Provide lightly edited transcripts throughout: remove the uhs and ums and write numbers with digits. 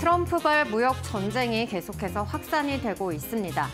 트럼프발 무역 전쟁이 계속해서 확산이 되고 있습니다.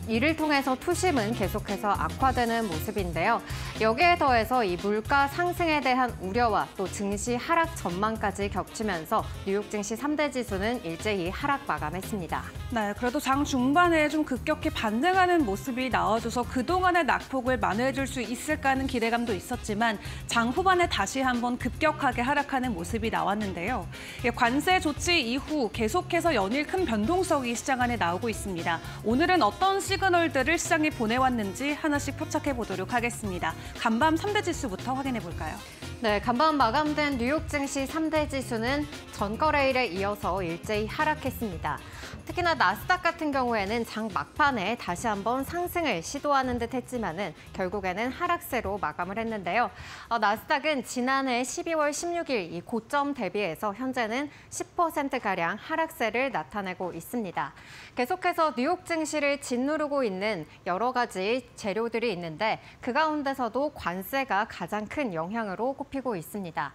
이를 통해서 투심은 계속해서 악화되는 모습인데요. 여기에 더해서 이 물가 상승에 대한 우려와 또 증시 하락 전망까지 겹치면서 뉴욕 증시 3대 지수는 일제히 하락 마감했습니다. 네, 그래도 장 중반에 좀 급격히 반등하는 모습이 나와줘서 그동안의 낙폭을 만회해줄 수 있을까 하는 기대감도 있었지만 장 후반에 다시 한번 급격하게 하락하는 모습이 나왔는데요. 관세 조치 이후 계속해서 연일 큰 변동성이 시장 안에 나오고 있습니다. 오늘은 어떤 시그널들을 시장에 보내왔는지 하나씩 포착해 보도록 하겠습니다. 간밤 3대 지수부터 확인해 볼까요? 네, 간밤 마감된 뉴욕 증시 3대 지수는 전거래일에 이어서 일제히 하락했습니다. 특히나 나스닥 같은 경우에는 장 막판에 다시 한번 상승을 시도하는 듯 했지만은 결국에는 하락세로 마감을 했는데요. 나스닥은 지난해 12월 16일 이 고점 대비해서 현재는 10%가량 하락세를 나타내고 있습니다. 계속해서 뉴욕 증시를 짓누르고 있는 여러 가지 재료들이 있는데 그 가운데서도 관세가 가장 큰 영향으로 꼽히고 있습니다.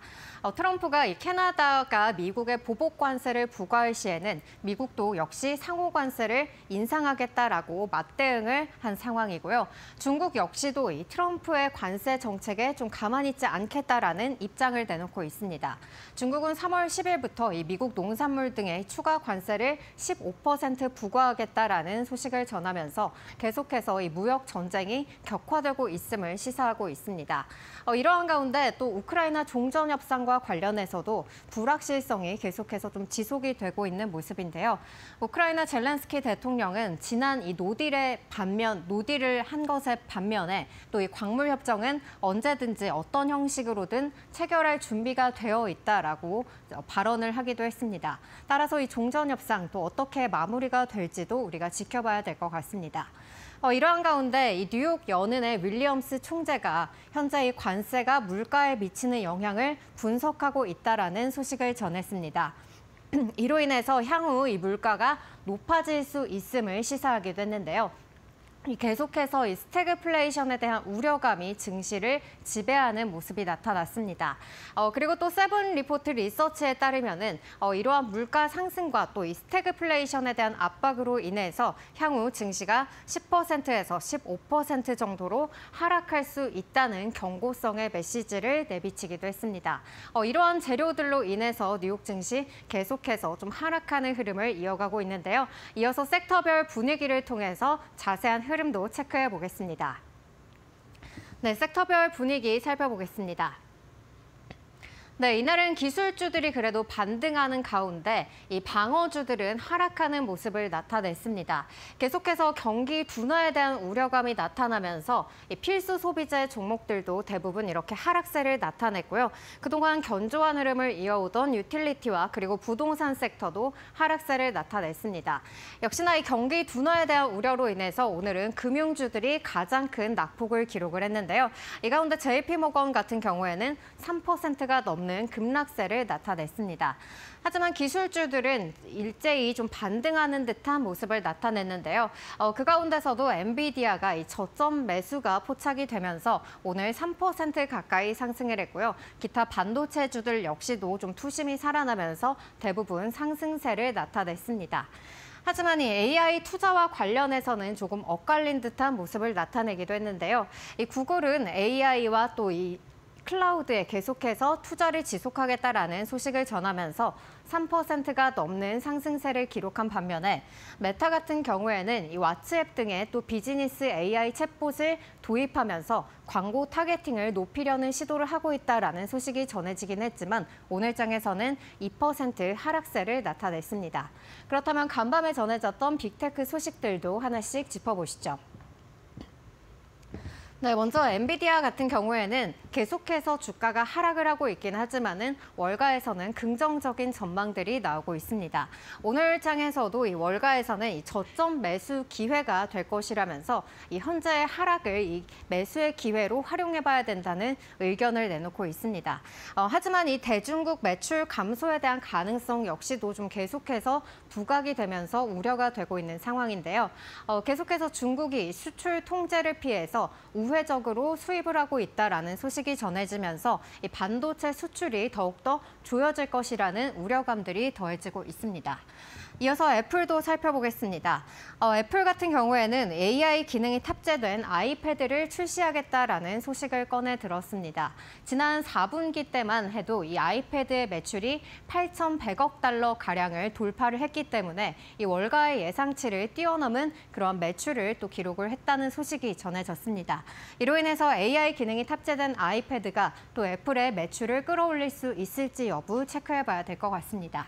트럼프가 이 캐나다가 미국에 보복 관세를 부과할 시에는 미국도 역시 상호 관세를 인상하겠다라고 맞대응을 한 상황이고요. 중국 역시도 이 트럼프의 관세 정책에 좀 가만히 있지 않겠다라는 입장을 내놓고 있습니다. 중국은 3월 10일부터 이 미국 농산물 등의 추가 관세를 15% 부과하겠다라는 소식을 전하면서 계속해서 이 무역 전쟁이 격화되고 있음을 시사하고 있습니다. 이러한 가운데 또 우크라이나 종전 협상과 관련해서도 불확실성이 계속해서 좀 지속이 되고 있는 모습인데요. 우크라이나 젤렌스키 대통령은 지난 이 노딜을 한 것의 반면에 또 이 광물 협정은 언제든지 어떤 형식으로든 체결할 준비가 되어 있다라고 발언을 하기도 했습니다. 따라서 이 종전 협상 또 어떻게 마무리가 될지도 우리가 지켜봐야 될 것 같습니다. 이러한 가운데 이 뉴욕 연은의 윌리엄스 총재가 현재 이 관세가 물가에 미치는 영향을 분석하고 있다라는 소식을 전했습니다. 이로 인해서 향후 이 물가가 높아질 수 있음을 시사하기도 했는데요. 계속해서 이 스태그플레이션에 대한 우려감이 증시를 지배하는 모습이 나타났습니다. 그리고 또 세븐 리포트 리서치에 따르면은 이러한 물가 상승과 또 이 스태그플레이션에 대한 압박으로 인해서 향후 증시가 10%에서 15% 정도로 하락할 수 있다는 경고성의 메시지를 내비치기도 했습니다. 이러한 재료들로 인해서 뉴욕 증시 계속해서 좀 하락하는 흐름을 이어가고 있는데요. 이어서 섹터별 분위기를 통해서 자세한 흐름도 체크해 보겠습니다. 네, 섹터별 분위기 살펴보겠습니다. 네, 이날은 기술주들이 그래도 반등하는 가운데 이 방어주들은 하락하는 모습을 나타냈습니다. 계속해서 경기 둔화에 대한 우려감이 나타나면서 이 필수 소비재 종목들도 대부분 이렇게 하락세를 나타냈고요. 그동안 견조한 흐름을 이어오던 유틸리티와 그리고 부동산 섹터도 하락세를 나타냈습니다. 역시나 이 경기 둔화에 대한 우려로 인해서 오늘은 금융주들이 가장 큰 낙폭을 기록을 했는데요. 이 가운데 JP모건 같은 경우에는 3%가 넘는 급락세를 나타냈습니다. 하지만 기술주들은 일제히 좀 반등하는 듯한 모습을 나타냈는데요. 그 가운데서도 엔비디아가 이 저점 매수가 포착이 되면서 오늘 3% 가까이 상승을 했고요. 기타 반도체주들 역시도 좀 투심이 살아나면서 대부분 상승세를 나타냈습니다. 하지만 이 AI 투자와 관련해서는 조금 엇갈린 듯한 모습을 나타내기도 했는데요. 이 구글은 AI와 또 이 클라우드에 계속해서 투자를 지속하겠다라는 소식을 전하면서 3%가 넘는 상승세를 기록한 반면에 메타 같은 경우에는 이 왓츠앱 등의 또 비즈니스 AI 챗봇을 도입하면서 광고 타겟팅을 높이려는 시도를 하고 있다라는 소식이 전해지긴 했지만 오늘장에서는 2% 하락세를 나타냈습니다. 그렇다면 간밤에 전해졌던 빅테크 소식들도 하나씩 짚어보시죠. 네, 먼저 엔비디아 같은 경우에는 계속해서 주가가 하락을 하고 있긴 하지만은 월가에서는 긍정적인 전망들이 나오고 있습니다. 오늘 장에서도 이 월가에서는 이 저점 매수 기회가 될 것이라면서 이 현재의 하락을 이 매수의 기회로 활용해봐야 된다는 의견을 내놓고 있습니다. 하지만 이 대중국 매출 감소에 대한 가능성 역시도 좀 계속해서 부각이 되면서 우려가 되고 있는 상황인데요. 계속해서 중국이 수출 통제를 피해서 우회적으로 수입을 하고 있다라는 소식이 소식이 전해지면서 이 반도체 수출이 더욱더 조여질 것이라는 우려감들이 더해지고 있습니다. 이어서 애플도 살펴보겠습니다. 애플 같은 경우에는 AI 기능이 탑재된 아이패드를 출시하겠다라는 소식을 꺼내 들었습니다. 지난 4분기 때만 해도 이 아이패드의 매출이 8,100억 달러 가량을 돌파를 했기 때문에 이 월가의 예상치를 뛰어넘은 그런 매출을 또 기록을 했다는 소식이 전해졌습니다. 이로 인해서 AI 기능이 탑재된 아이패드가 또 애플의 매출을 끌어올릴 수 있을지 여부 체크해봐야 될 것 같습니다.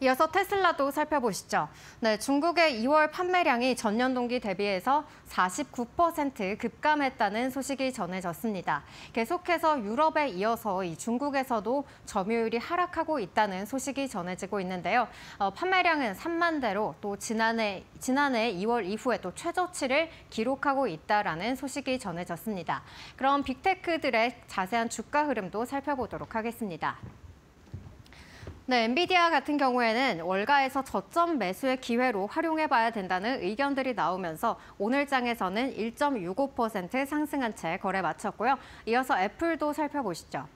이어서 테슬라도 살펴보시죠. 네, 중국의 2월 판매량이 전년 동기 대비해서 49% 급감했다는 소식이 전해졌습니다. 계속해서 유럽에 이어서 이 중국에서도 점유율이 하락하고 있다는 소식이 전해지고 있는데요. 판매량은 3만 대로 또 지난해 2월 이후에 또 최저치를 기록하고 있다라는 소식이 전해졌습니다. 그럼 빅테크들의 자세한 주가 흐름도 살펴보도록 하겠습니다. 네, 엔비디아 같은 경우에는 월가에서 저점 매수의 기회로 활용해봐야 된다는 의견들이 나오면서 오늘 장에서는 1.65% 상승한 채 거래 마쳤고요. 이어서 애플도 살펴보시죠.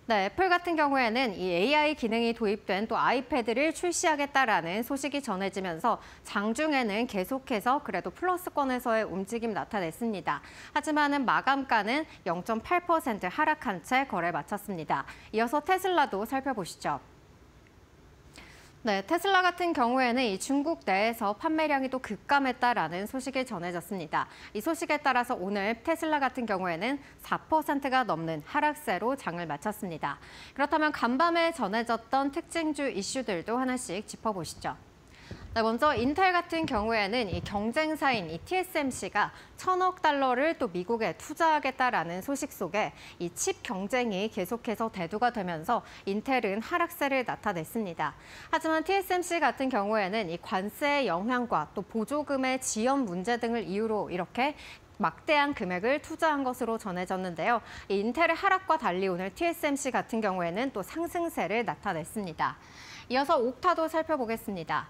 네, 애플 같은 경우에는 이 AI 기능이 도입된 또 아이패드를 출시하겠다라는 소식이 전해지면서 장중에는 계속해서 그래도 플러스권에서의 움직임 나타냈습니다. 하지만은 마감가는 0.8% 하락한 채 거래 마쳤습니다. 이어서 테슬라도 살펴보시죠. 네, 테슬라 같은 경우에는 이 중국 내에서 판매량이 또 급감했다라는 소식이 전해졌습니다. 이 소식에 따라서 오늘 테슬라 같은 경우에는 4%가 넘는 하락세로 장을 마쳤습니다. 그렇다면 간밤에 전해졌던 특징주 이슈들도 하나씩 짚어보시죠. 네, 먼저 인텔 같은 경우에는 이 경쟁사인 이 TSMC가 1,000억 달러를 또 미국에 투자하겠다라는 소식 속에 이 칩 경쟁이 계속해서 대두가 되면서 인텔은 하락세를 나타냈습니다. 하지만 TSMC 같은 경우에는 이 관세의 영향과 또 보조금의 지연 문제 등을 이유로 이렇게 막대한 금액을 투자한 것으로 전해졌는데요. 이 인텔의 하락과 달리 오늘 TSMC 같은 경우에는 또 상승세를 나타냈습니다. 이어서 옥타도 살펴보겠습니다.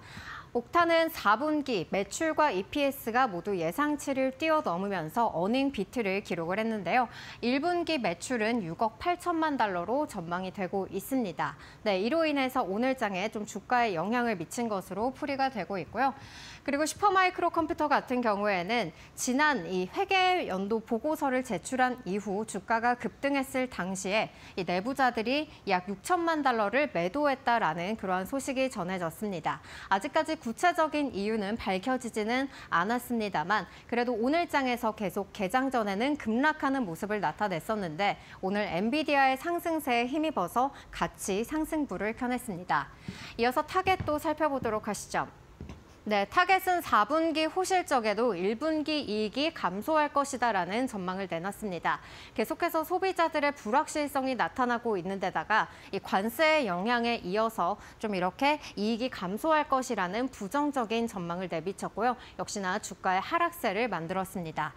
옥타는 4분기 매출과 EPS가 모두 예상치를 뛰어넘으면서 어닝 비트를 기록을 했는데요. 1분기 매출은 6억 8천만 달러로 전망이 되고 있습니다. 네, 이로 인해서 오늘 장에 좀 주가에 영향을 미친 것으로 풀이가 되고 있고요. 그리고 슈퍼마이크로 컴퓨터 같은 경우에는 지난 이 회계 연도 보고서를 제출한 이후 주가가 급등했을 당시에 이 내부자들이 약 6천만 달러를 매도했다라는 그러한 소식이 전해졌습니다. 아직까지 구체적인 이유는 밝혀지지는 않았습니다만 그래도 오늘 장에서 계속 개장 전에는 급락하는 모습을 나타냈었는데 오늘 엔비디아의 상승세에 힘입어서 같이 상승불을 켜냈습니다. 이어서 타겟도 살펴보도록 하시죠. 네, 타겟은 4분기 호실적에도 1분기 이익이 감소할 것이다라는 전망을 내놨습니다. 계속해서 소비자들의 불확실성이 나타나고 있는 데다가 이 관세의 영향에 이어서 좀 이렇게 이익이 감소할 것이라는 부정적인 전망을 내비쳤고요. 역시나 주가의 하락세를 만들었습니다.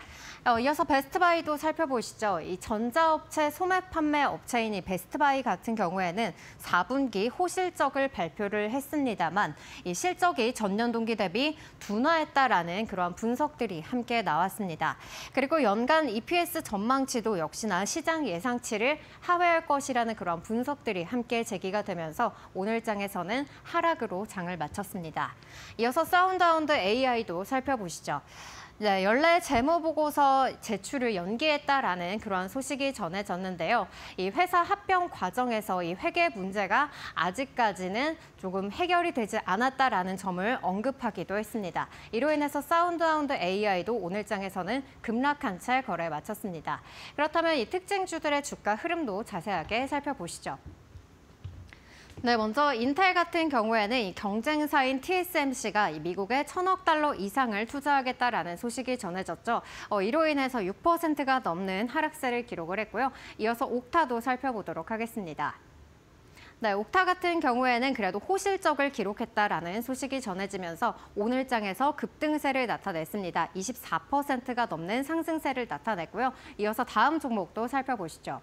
이어서 베스트바이도 살펴보시죠. 이 전자업체 소매 판매 업체인 이 베스트바이 같은 경우에는 4분기 호실적을 발표를 했습니다만 이 실적이 전년 동기 대비 둔화했다라는 그러한 분석들이 함께 나왔습니다. 그리고 연간 EPS 전망치도 역시나 시장 예상치를 하회할 것이라는 그러한 분석들이 함께 제기가 되면서 오늘 장에서는 하락으로 장을 마쳤습니다. 이어서 사운드하운드 AI도 살펴보시죠. 네, 연례 재무보고서 제출을 연기했다라는 그러한 소식이 전해졌는데요. 이 회사 합병 과정에서 이 회계 문제가 아직까지는 조금 해결이 되지 않았다라는 점을 언급하기도 했습니다. 이로 인해서 사운드하운드 AI도 오늘 장에서는 급락한 채 거래 마쳤습니다. 그렇다면 이 특징주들의 주가 흐름도 자세하게 살펴보시죠. 네, 먼저 인텔 같은 경우에는 이 경쟁사인 TSMC가 미국에 1,000억 달러 이상을 투자하겠다라는 소식이 전해졌죠. 이로 인해서 6%가 넘는 하락세를 기록을 했고요. 이어서 옥타도 살펴보도록 하겠습니다. 네, 옥타 같은 경우에는 그래도 호실적을 기록했다라는 소식이 전해지면서 오늘 장에서 급등세를 나타냈습니다. 24%가 넘는 상승세를 나타냈고요. 이어서 다음 종목도 살펴보시죠.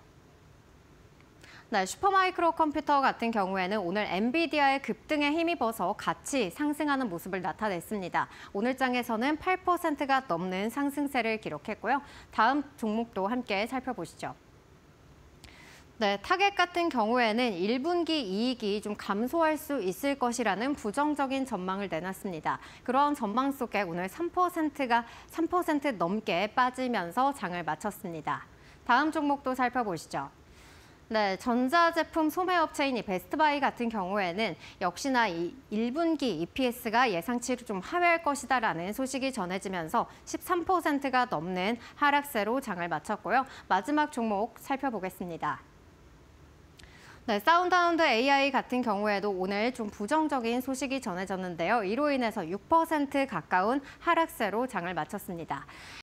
네, 슈퍼마이크로 컴퓨터 같은 경우에는 오늘 엔비디아의 급등에 힘입어서 같이 상승하는 모습을 나타냈습니다. 오늘 장에서는 8%가 넘는 상승세를 기록했고요. 다음 종목도 함께 살펴보시죠. 네, 타겟 같은 경우에는 1분기 이익이 좀 감소할 수 있을 것이라는 부정적인 전망을 내놨습니다. 그런 전망 속에 오늘 3% 넘게 빠지면서 장을 마쳤습니다. 다음 종목도 살펴보시죠. 네, 전자제품 소매업체인 이 베스트바이 같은 경우에는 역시나 이 1분기 EPS가 예상치를 좀 하회할 것이다라는 소식이 전해지면서 13%가 넘는 하락세로 장을 마쳤고요. 마지막 종목 살펴보겠습니다. 네, 사운드하운드 AI 같은 경우에도 오늘 좀 부정적인 소식이 전해졌는데요. 이로 인해서 6% 가까운 하락세로 장을 마쳤습니다.